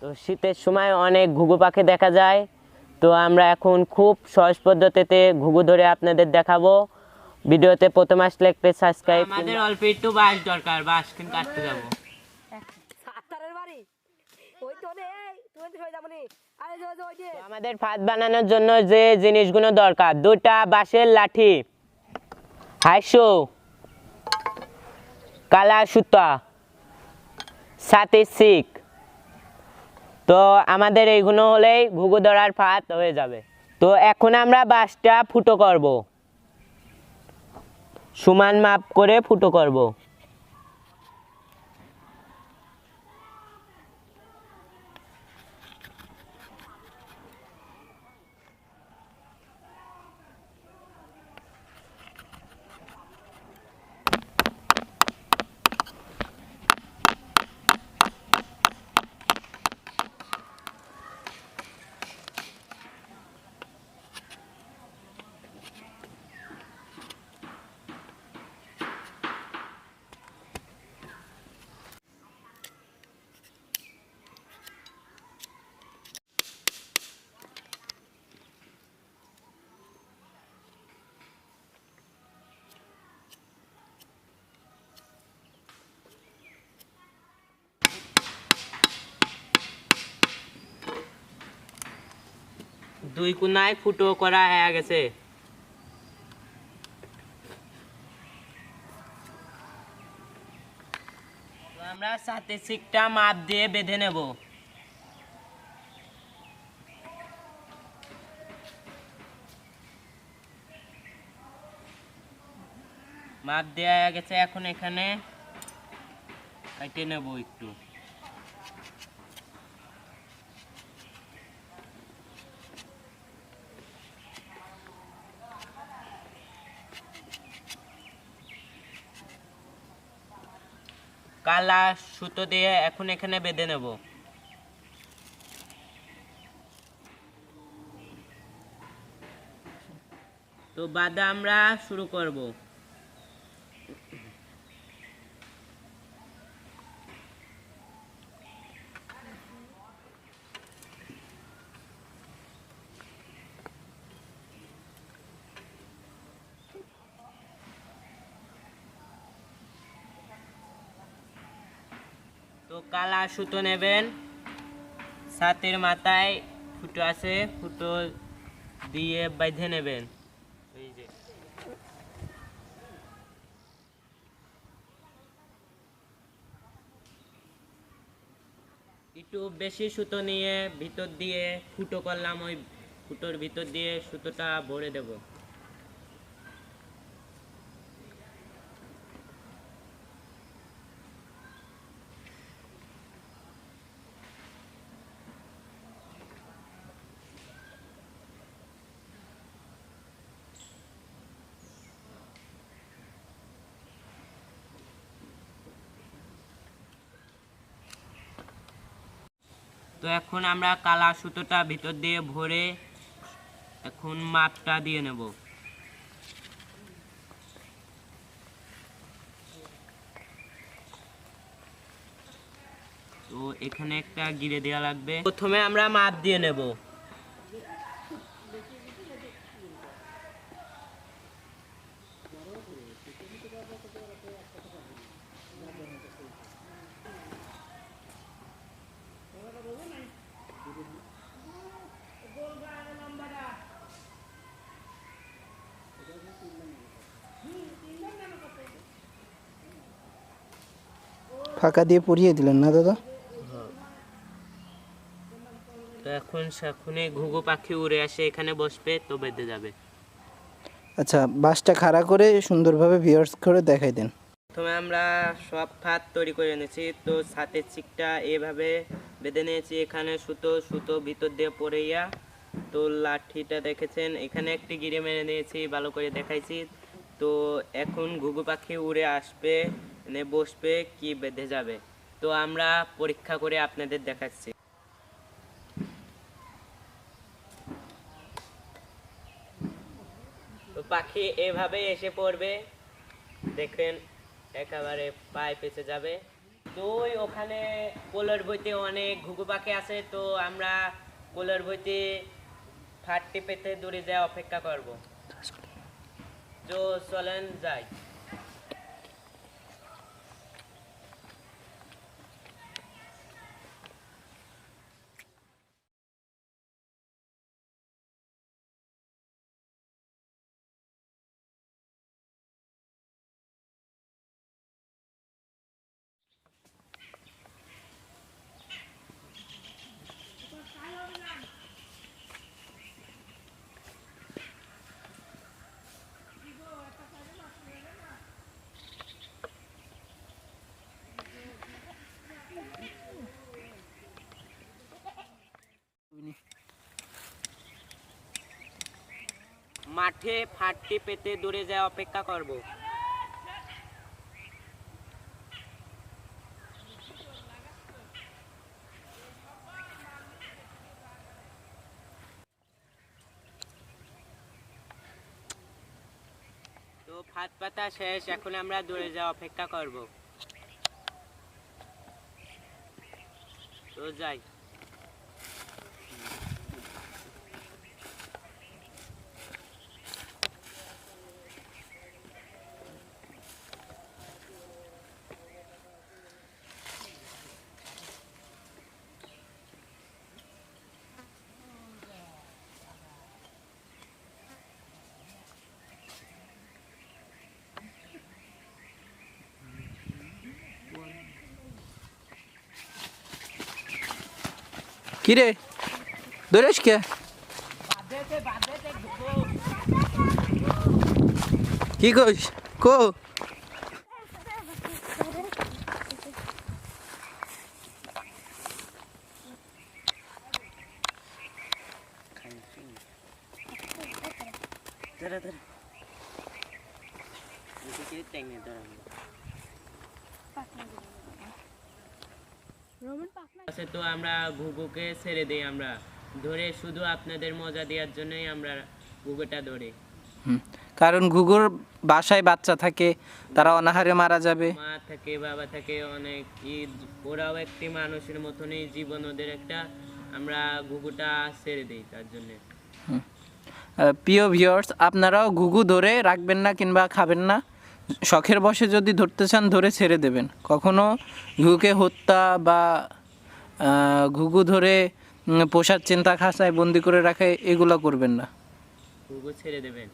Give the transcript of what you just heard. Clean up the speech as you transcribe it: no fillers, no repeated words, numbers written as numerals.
তো শীতের সময় অনেক ঘুঘু পাখি দেখা যায়। তো আমরা এখন খুব সহজ পদ্ধতিতে ঘুঘু ধরে আপনাদের দেখাবো। ভিডিওতে প্রথম আসলে একটা সাবস্ক্রাইব। আমাদের অল্প একটু বাঁশ দরকার, বাঁশ কিন্তু কাটতে যাবো। আমাদের ফাঁদ বানানোর জন্য যে জিনিসগুলো দরকার, 2টা বাঁশের লাঠি, হাইশো, কালা সুতা, সাথে শিক। তো আমাদের এইগুলো হলেই ঘুঘু ধরার ফাঁদ হয়ে যাবে। তো এখন আমরা বাঁশটা ফুটো করব, সমান মাপ করে ফুটো করব। দুই কোনায় ফুটো করা হয়ে গেছে। আমরা সাথে শিকটা মাপ দিয়ে বেঁধে নেব। মাপ দেওয়া হয়ে গেছে, এখন এখানে কেটে নেব একটু। কালা সুতো দিয়ে এখন এখানে বেঁধে নেব। তো বাঁধা আমরা শুরু করব। তো কালা সুতো নেবেন, ছাতের মাথায় ফুটো আছে, ফুটো দিয়ে বেঁধে নেবেন। এই যে একটু বেশি সুতো নিয়ে ভিতর দিয়ে ফুটো করলাম, ওই ফুটোর ভিতর দিয়ে সুতোটা ভরে দেব। তো এখন আমরা কালা সুতোটা ভিতর দিয়ে ভরে এখন মাপটা দিয়ে নেব। তো এখানে একটা গিরে দেওয়া লাগবে। প্রথমে আমরা মাপ দিয়ে নেব। ফাঁকা দিয়ে পরিয়ে দিলেন না দাদা? তো এখন সেখানে ঘুঘু পাখি উড়ে আসে, এখানে বসবে, তো বেঁধে যাবে। আচ্ছা, বাঁশটা খাড়া করে সুন্দরভাবে ভিউয়ার্স করে দেখাই দেন। প্রথমে আমরা সব ফাঁদ তৈরি করে নিয়েছি। তো ছাতের চিকটা এভাবে বেঁধে নিয়েছি, এখানে সুতো সুতো ভিতর দিয়ে পড়েইয়া। তো লাঠিটা দেখেছেন, এখানে একটি গিরে মেরে নিয়েছি, ভালো করে দেখাইছি। তো এখন ঘুঘু পাখি উড়ে আসবে, বসবে, কি বেঁধে যাবে। তো আমরা পরীক্ষা করে আপনাদের দেখাচ্ছি। পাখি এভাবে এসে পড়বে, দেখেন একেবারে পায়ে পেঁচে যাবে। তো ওখানে কোলের বইতে অনেক ঘুঘু পাখি আছে, তো আমরা কোলের বইতে ফাটটি পেতে দূরে যায় অপেক্ষা করব। তো চলেন যাই। মাঠে ফাটটি পেতে দূরে যায় অপেক্ষা করব। তো ফাট পাতা শেষ, এখন আমরা দূরে যাওয়া অপেক্ষা করব। তো যাই। কিরে দৌড়াস কে? কি কইস কো? তো আমরা ঘুঘুকে ছেড়ে দিই, আমরা ধরে শুধু আপনাদের মজা দেওয়ার জন্যই আমরা ঘুঘুটা ধরি। কারণ ঘুঘুর বাসায় বাচ্চা থাকে, তারা অনাহারে মারা যাবে। মা থাকে, বাবা থাকে, অনেক ওরাও একটি মানুষের মতনই জীবন ওদের একটা, আমরা ঘুঘুটা ছেড়ে দিই তার জন্য। প্রিয় ভিউয়ার্স, আপনারাও ঘুঘু ধরে রাখবেন না কিংবা খাবেন না, শখের বশে যদি ধরতে চান ধরে ছেড়ে দেবেন। কখনো ঘুঘুকে হত্যা বা ঘুঘু ধরে পোষার চিন্তা খাঁচায় বন্দি করে রাখে এগুলো করবেন না। ঘুঘু ছেড়ে দেবেন।